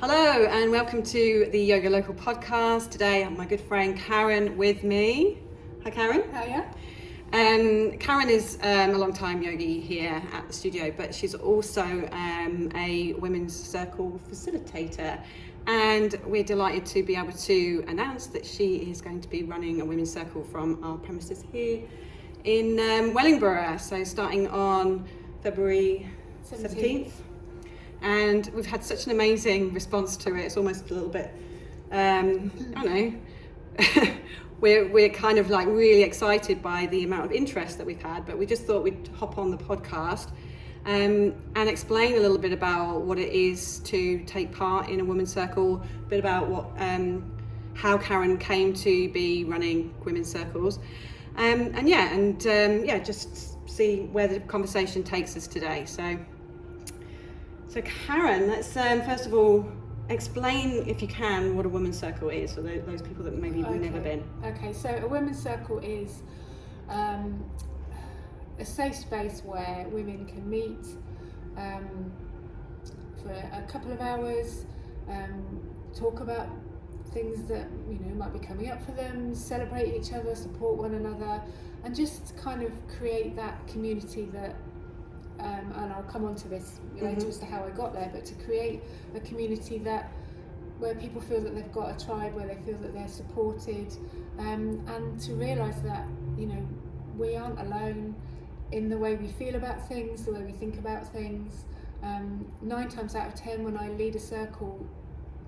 Hello and welcome to the Yoga Local podcast. Today I have my good friend Karen with me. Hi Karen. Hiya. Karen is a long-time yogi here at the studio, but she's also a women's circle facilitator, and we're delighted to be able to announce that she is going to be running a women's circle from our premises here in Wellingborough, so starting on February 17th. And we've had such an amazing response to it. It's almost a little bit, I don't know, we're kind of like really excited by the amount of interest that we've had, but we just thought we'd hop on the podcast and explain a little bit about what it is to take part in a women's circle, a bit about what, how Karen came to be running women's circles, just see where the conversation takes us today. So Karen, let's first of all explain, if you can, what a women's circle is for those people that maybe have never been. Okay, so a women's circle is a safe space where women can meet for a couple of hours, talk about things that might be coming up for them, celebrate each other, support one another, and just kind of create that community that. And I'll come on to this later as to how I got there, but to create a community where people feel that they've got a tribe, where they feel that they're supported, and to realise that we aren't alone in the way we feel about things, the way we think about things. 9 times out of 10 when I lead a circle,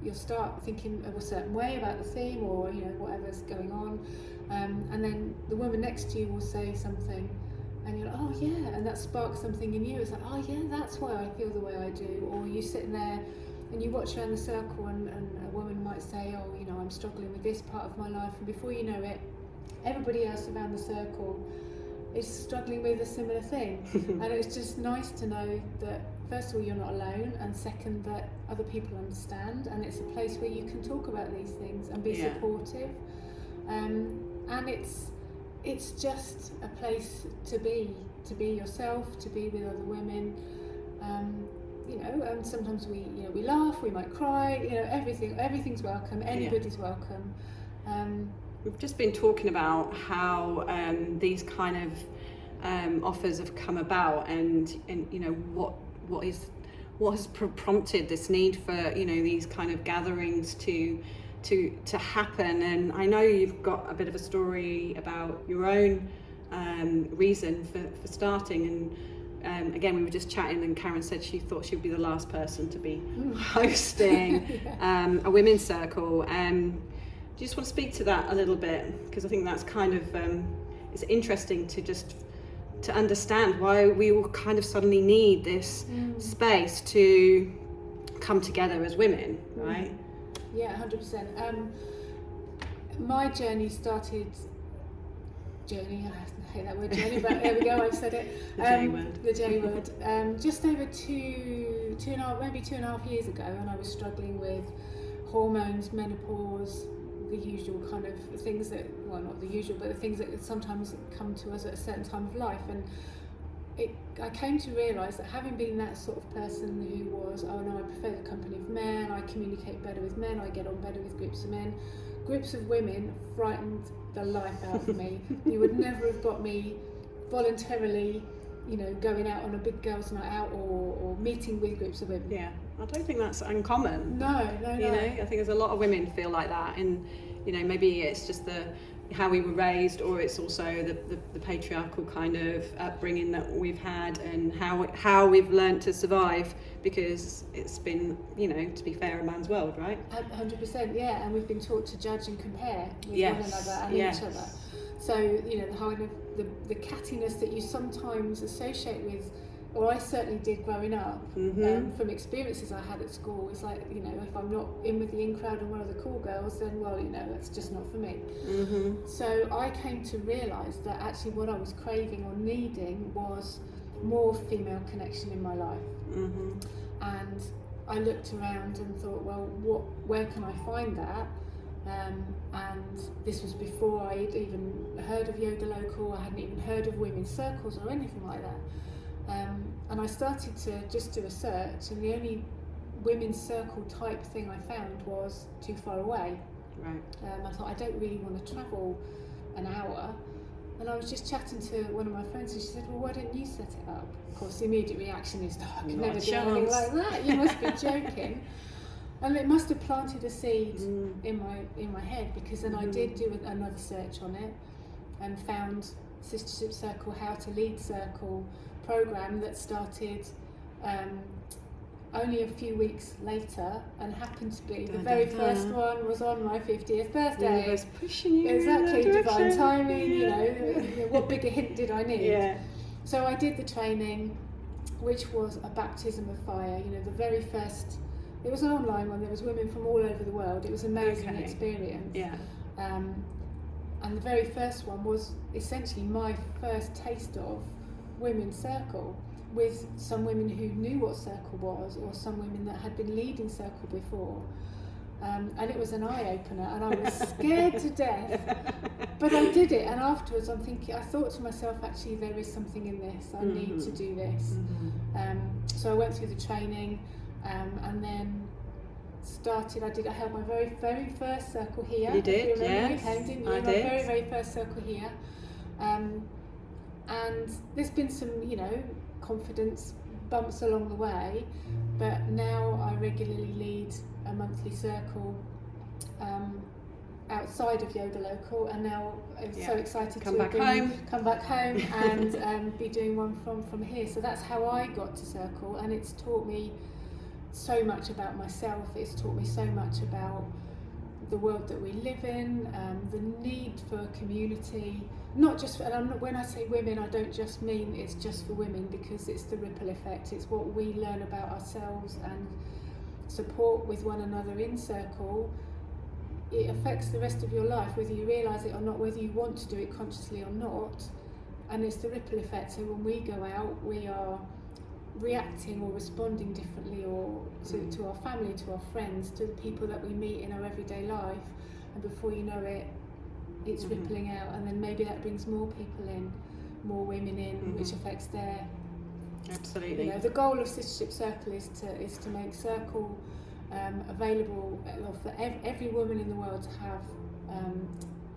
you'll start thinking of a certain way about the theme or whatever's going on, and then the woman next to you will say something and you're like, oh yeah, and that sparks something in you. It's like, oh yeah, that's why I feel the way I do. Or you sitting there and you watch around the circle and a woman might say, oh, I'm struggling with this part of my life, and before you know it, everybody else around the circle is struggling with a similar thing. And it's just nice to know that first of all you're not alone, and second that other people understand, and it's a place where you can talk about these things and be supportive, and it's just a place to be yourself, to be with other women, and sometimes we laugh, we might cry, everything's welcome, anybody's welcome. We've just been talking about how these kind of offers have come about, and what has prompted this need for these kind of gatherings to happen. And I know you've got a bit of a story about your own reason for starting, and again we were just chatting and Karen said she thought she would be the last person to be hosting a women's circle. Do you just want to speak to that a little bit, because I think that's kind of it's interesting to understand why we all kind of suddenly need this space to come together as women, right? Yeah, 100%. My journey started. I hate that word journey, but there we go. I've said it. The J word. Just over two and a half years ago, and I was struggling with hormones, menopause, the usual kind of things that, well, not the usual, but the things that sometimes come to us at a certain time of life, and I came to realise that having been that sort of person who was, oh no, I prefer the company of men, I communicate better with men, I get on better with groups of men, groups of women frightened the life out of me. You would never have got me voluntarily, going out on a big girls' night out or meeting with groups of women. Yeah, I don't think that's uncommon. No. I think there's a lot of women feel like that, and maybe it's just how we were raised, or it's also the patriarchal kind of upbringing that we've had, and how we've learned to survive, because it's been, to be fair, a man's world, right? 100%, yeah, and we've been taught to judge and compare with one another and each other. So, the kind of the cattiness that you sometimes associate with, or I certainly did growing up, from experiences I had at school. It's like, if I'm not in with the in crowd and one of the cool girls, then, well, that's just not for me. So I came to realise that actually what I was craving or needing was more female connection in my life. And I looked around and thought, well, where can I find that? And this was before I'd even heard of Yoga Local. I hadn't even heard of women's circles or anything like that. And I started to just do a search, and the only women's circle type thing I found was too far away. Right. I thought, I don't really want to travel an hour. And I was just chatting to one of my friends, and she said, well, why don't you set it up? Of course, the immediate reaction is, oh, I can never do anything like that. You must be joking. And it must have planted a seed in my head, because then I did do another search on it and found Sistership Circle How to Lead Circle program that started only a few weeks later, and happened to be the very first one was on my 50th birthday. Yeah, was pushing you exactly, in that divine direction. timing. You know, what bigger hint did I need? Yeah. So I did the training, which was a baptism of fire. You know, the very first. It was an online one. There was women from all over the world. It was an amazing experience. Yeah. And the very first one was essentially my first taste of women's circle, with some women who knew what circle was, or some women that had been leading circle before. And it was an eye-opener, and I was scared to death, but I did it. And afterwards I thought to myself, actually there is something in this, I need to do this. So I went through the training, and then I held my very, very first circle here. You did, yes. You came, didn't you? I my did. very, very first circle here. And there's been some, you know, confidence bumps along the way, but now I regularly lead a monthly circle outside of Yoga Local, and now I'm so excited to come back home and be doing one from here. So that's how I got to circle, and it's taught me so much about myself. It's taught me so much about the world that we live in, the need for community, not just for, and when I say women, I don't just mean it's just for women, because it's the ripple effect. It's what we learn about ourselves and support with one another in circle. It affects the rest of your life, whether you realise it or not, whether you want to do it consciously or not. And it's the ripple effect. So when we go out, we are reacting or responding differently, or to our family, to our friends, to the people that we meet in our everyday life, and before you know it, it's rippling out, and then maybe that brings more people in, more women in, which affects their. Absolutely. You know, the goal of Sistership Circle is to make circle available for every woman in the world to have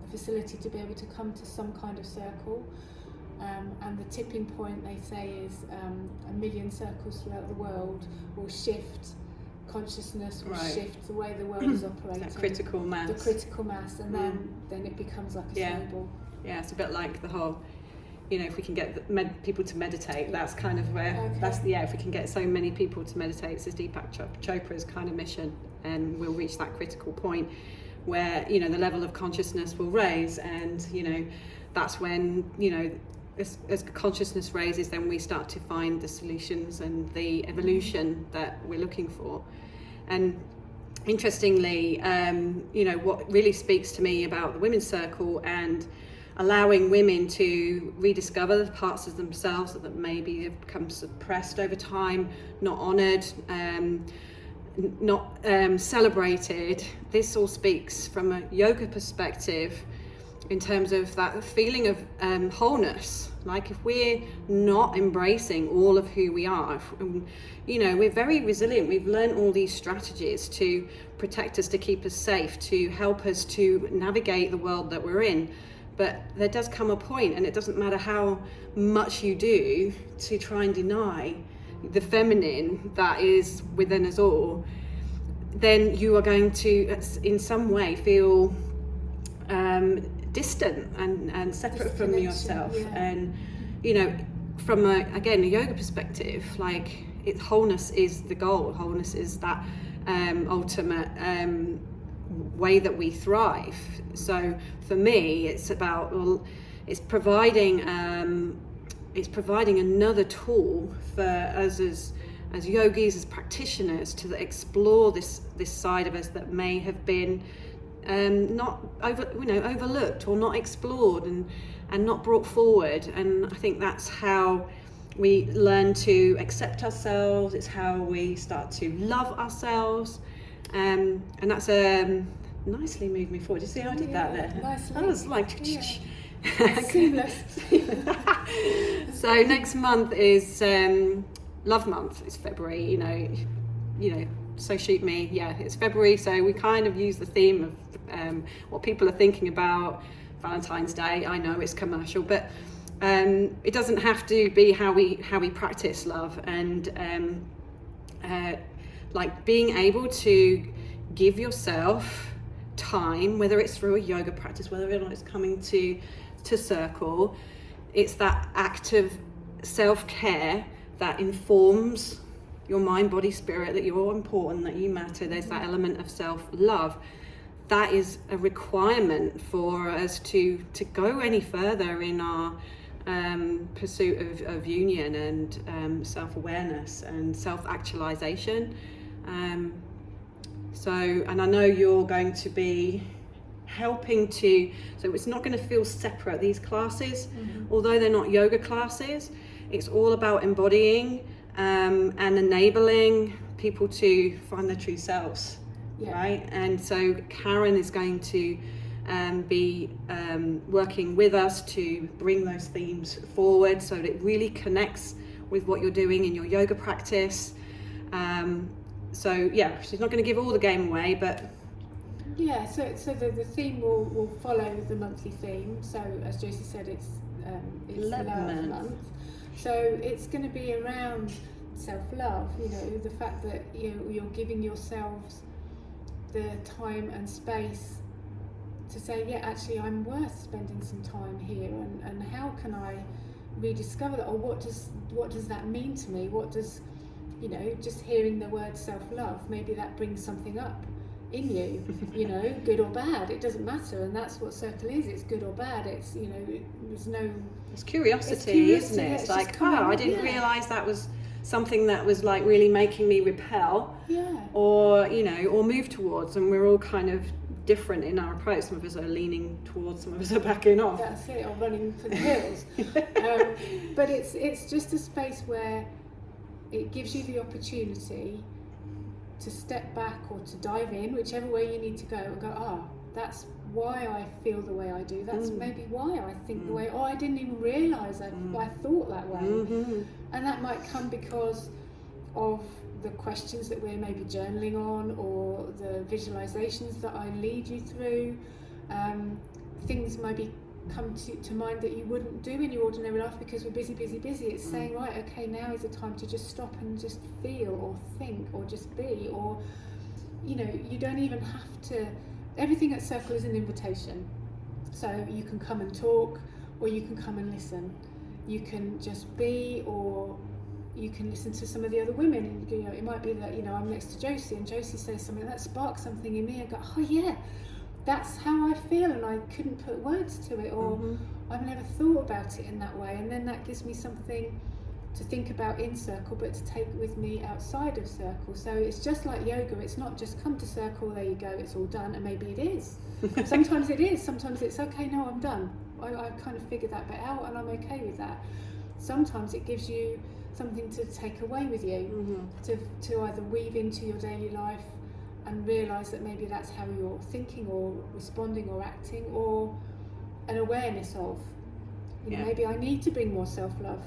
a facility to be able to come to some kind of circle. And the tipping point, they say, is 1 million circles throughout the world will shift consciousness, will shift the way the world is operating. That critical mass. The critical mass, and then it becomes like a snowball. Yeah, it's a bit like the whole, you know, if we can get people to meditate, that's kind of where, if we can get so many people to meditate, it's Deepak Chopra's kind of mission, and we'll reach that critical point where, you know, the level of consciousness will raise, and, you know, that's when, you know, as consciousness raises, then we start to find the solutions and the evolution that we're looking for. And interestingly, you know, what really speaks to me about the women's circle and allowing women to rediscover the parts of themselves that maybe have become suppressed over time, not honoured, not celebrated. This all speaks from a yoga perspective in terms of that feeling of wholeness. Like, if we're not embracing all of who we are, you know, we're very resilient. We've learned all these strategies to protect us, to keep us safe, to help us to navigate the world that we're in. But there does come a point, and it doesn't matter how much you do to try and deny the feminine that is within us all, then you are going to, in some way, feel distant and separate from yourself. And, you know, from a yoga perspective, like, wholeness is the goal. Wholeness is that ultimate way that we thrive. So for me, it's about, it's providing another tool for us as yogis, as practitioners, to explore this side of us that may have been not overlooked or not explored and not brought forward. And I think that's how we learn to accept ourselves. It's how we start to love ourselves, and that's nicely moved me forward. You see how I did that there? Nicely. That was like seamless. So next month is Love Month. It's February. You know, so shoot me. Yeah, it's February, so we kind of use the theme of what people are thinking about Valentine's Day. I know it's commercial, but it doesn't have to be how we practice love, and like being able to give yourself time, whether it's through a yoga practice, whether or not it's coming to Circle. It's that act of self-care that informs your mind, body, spirit, that you're important, that you matter. There's that element of self-love. That is a requirement for us to go any further in our pursuit of union and self-awareness and self-actualization. And I know you're going to be helping to, so it's not going to feel separate, these classes, although they're not yoga classes. It's all about embodying and enabling people to find their true selves, right? And so Karen is going to be working with us to bring those themes forward so that it really connects with what you're doing in your yoga practice. So yeah, she's not going to give all the game away, but yeah, so the theme will follow the monthly theme. So as Josie said, it's Love Month. So it's going to be around self-love, you know, the fact that you're giving yourselves the time and space to say, yeah, actually I'm worth spending some time here, and how can I rediscover that, or what does that mean to me? What does, you know, just hearing the word self-love, maybe that brings something up in you, you know, good or bad, it doesn't matter. And that's what Circle is. It's good or bad. It's, you know, there's no, it's curiosity, isn't it? It's like, I didn't realize that was something that was like really making me repel, or, you know, or move towards. And we're all kind of different in our approach. Some of us are leaning towards, some of us are backing off. That's it, or running for the hills. But it's just a space where it gives you the opportunity to step back or to dive in, whichever way you need to go, and go, that's why I feel the way I do. That's maybe why I think the way, I didn't even realise I thought that way. And that might come because of the questions that we're maybe journaling on, or the visualizations that I lead you through. Things maybe come to mind that you wouldn't do in your ordinary life because we're busy. It's saying, right, okay, now is the time to just stop and just feel, or think, or just be, or, you know, you don't even have to, everything at Circle is an invitation. So you can come and talk, or you can come and listen. You can just be, or you can listen to some of the other women, and, you know, it might be that, you know, I'm next to Josie and Josie says something that sparks something in me, and go, oh yeah, that's how I feel, and I couldn't put words to it, or I've never thought about it in that way, and then that gives me something to think about in Circle, but to take with me outside of Circle. So it's just like yoga. It's not just come to Circle, there you go, it's all done, and maybe it is. Sometimes it is. Sometimes it's okay, no, I'm done. I kind of figured that bit out, and I'm okay with that. Sometimes it gives you something to take away with you, to either weave into your daily life and realise that maybe that's how you're thinking or responding or acting, or an awareness of, you know, maybe I need to bring more self-love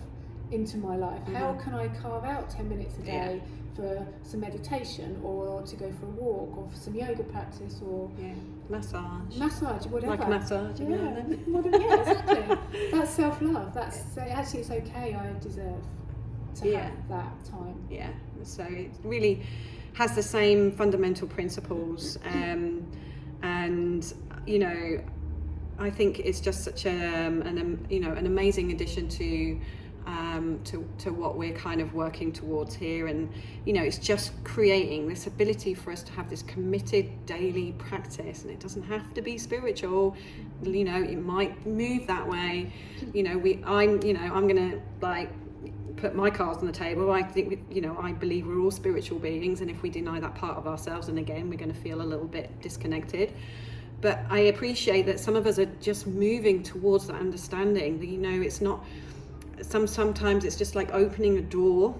into my life. How can I carve out 10 minutes a day for some meditation, or to go for a walk, or for some yoga practice, or massage, whatever. Like a massage, whatever, exactly. That's self-love. That's actually, it's okay, I deserve to have that time. Yeah, so it really has the same fundamental principles, and you know, I think it's just such an amazing addition to what we're kind of working towards here. And you know, it's just creating this ability for us to have this committed daily practice, and it doesn't have to be spiritual. You know, it might move that way. You know, I'm gonna like put my cards on the table. I think, you know, I believe we're all spiritual beings, and if we deny that part of ourselves, then again we're going to feel a little bit disconnected. But I appreciate that some of us are just moving towards that understanding that, you know, it's not, sometimes it's just like opening a door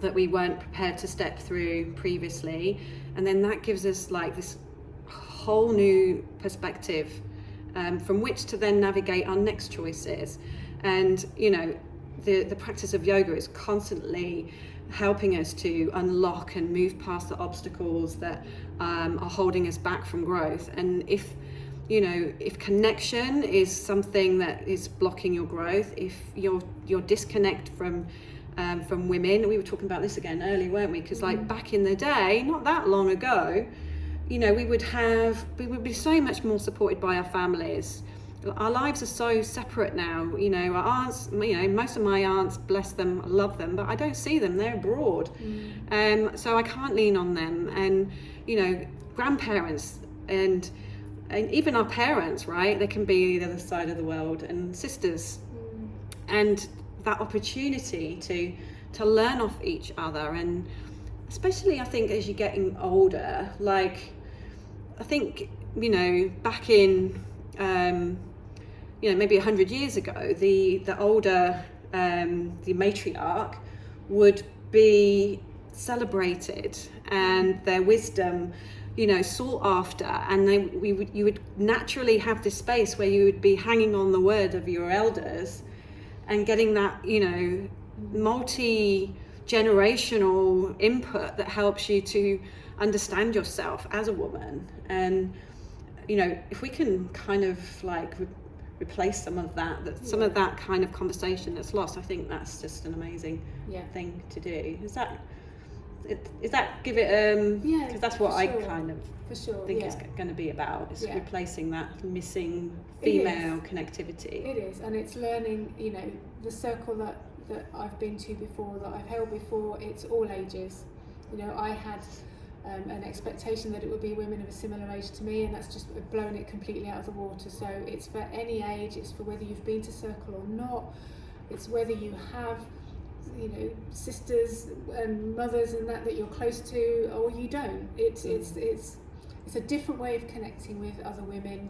that we weren't prepared to step through previously, and then that gives us like this whole new perspective from which to then navigate our next choices. And you know, the practice of yoga is constantly helping us to unlock and move past the obstacles that are holding us back from growth. And if connection is something that is blocking your growth, if your disconnect from women, we were talking about this again earlier, weren't we? Because like back in the day, not that long ago, we would be so much more supported by our families. Our lives are so separate now. Our aunts, most of my aunts, bless them, I love them, but I don't see them, they're abroad. So I can't lean on them. And grandparents and even our parents, right, they can be the other side of the world, and sisters. And that opportunity to learn off each other, and especially I think as you're getting older, like I think back in maybe 100 years ago, the older the matriarch would be celebrated and their wisdom sought after, and you would naturally have this space where you would be hanging on the word of your elders and getting that multi-generational input that helps you to understand yourself as a woman. And if we can kind of like replace some of that kind of conversation that's lost, I think that's just an amazing thing to do. Is that give it because that's what I kind of think it's going to be about, is replacing that missing female connectivity. It is, and it's learning, the circle that I've been to before, that I've held before, it's all ages. I had an expectation that it would be women of a similar age to me, and that's just blown it completely out of the water. So it's for any age, it's for whether you've been to circle or not, it's whether you have sisters and mothers and that you're close to, or you don't. It's a different way of connecting with other women,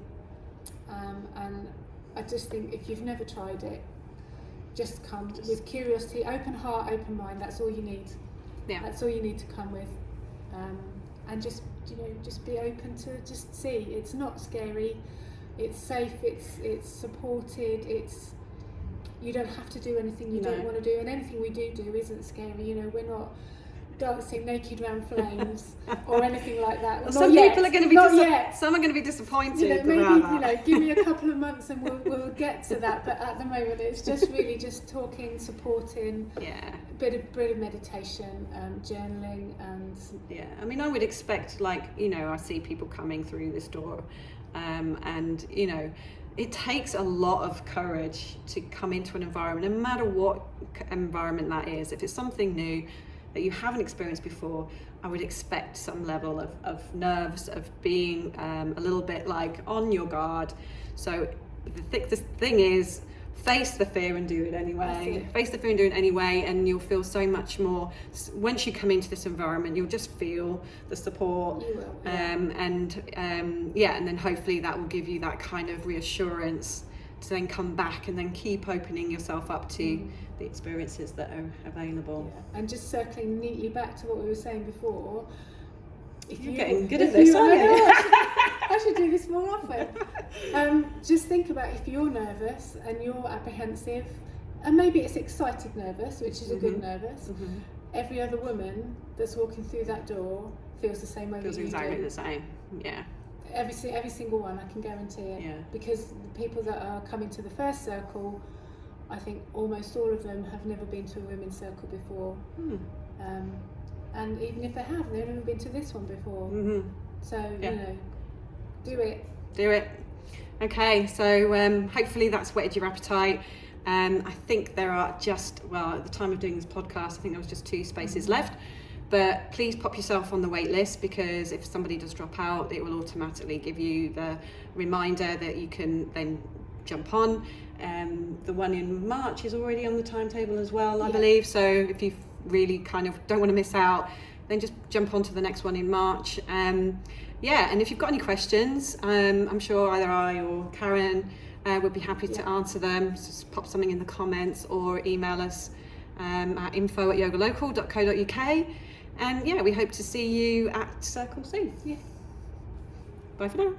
and I just think if you've never tried it, just come with curiosity, open heart, open mind. That's all you need. That's all you need to come with, and just be open to just see. It's not scary, it's safe, it's supported, you don't have to do anything you don't want to do, and anything we do isn't scary. We're not dancing naked round flames or anything like that. Well, some people are going to be some are going to be disappointed. Maybe give me a couple of months and we'll get to that. But at the moment, it's just really just talking, supporting. A bit of meditation, journaling, and I mean, I would expect, I see people coming through this door, and it takes a lot of courage to come into an environment, no matter what environment that is. If it's something new that you haven't experienced before, I would expect some level of nerves, of being a little bit on your guard. So the thing is, face the fear and do it anyway. Face the fear and do it anyway, and you'll feel so much more. Once you come into this environment, you'll just feel the support. You will. And then hopefully that will give you that kind of reassurance to then come back and then keep opening yourself up to the experiences that are available. And just circling neatly back to what we were saying before, you're getting good at this, aren't you? I should do this more often. Just think about if you're nervous and you're apprehensive, and maybe it's excited nervous, which is a good nervous. Every other woman that's walking through that door feels the same way. Feels exactly the same. Yeah. Every single one, I can guarantee it. Yeah. Because the people that are coming to the first circle, I think almost all of them have never been to a women's circle before. And even if they have, they've never been to this one before. So do it. Okay, so hopefully that's whetted your appetite. I think there are at the time of doing this podcast, I think there was just 2 spaces left. But please pop yourself on the wait list, because if somebody does drop out, it will automatically give you the reminder that you can then jump on. The one in March is already on the timetable as well, I believe. So if you really kind of don't want to miss out, then just jump on to the next one in March. And if you've got any questions, I'm sure either I or Karen would be happy to answer them. Just pop something in the comments or email us at info@yogalocal.co.uk. And we hope to see you at Circle soon. Yeah. Bye for now.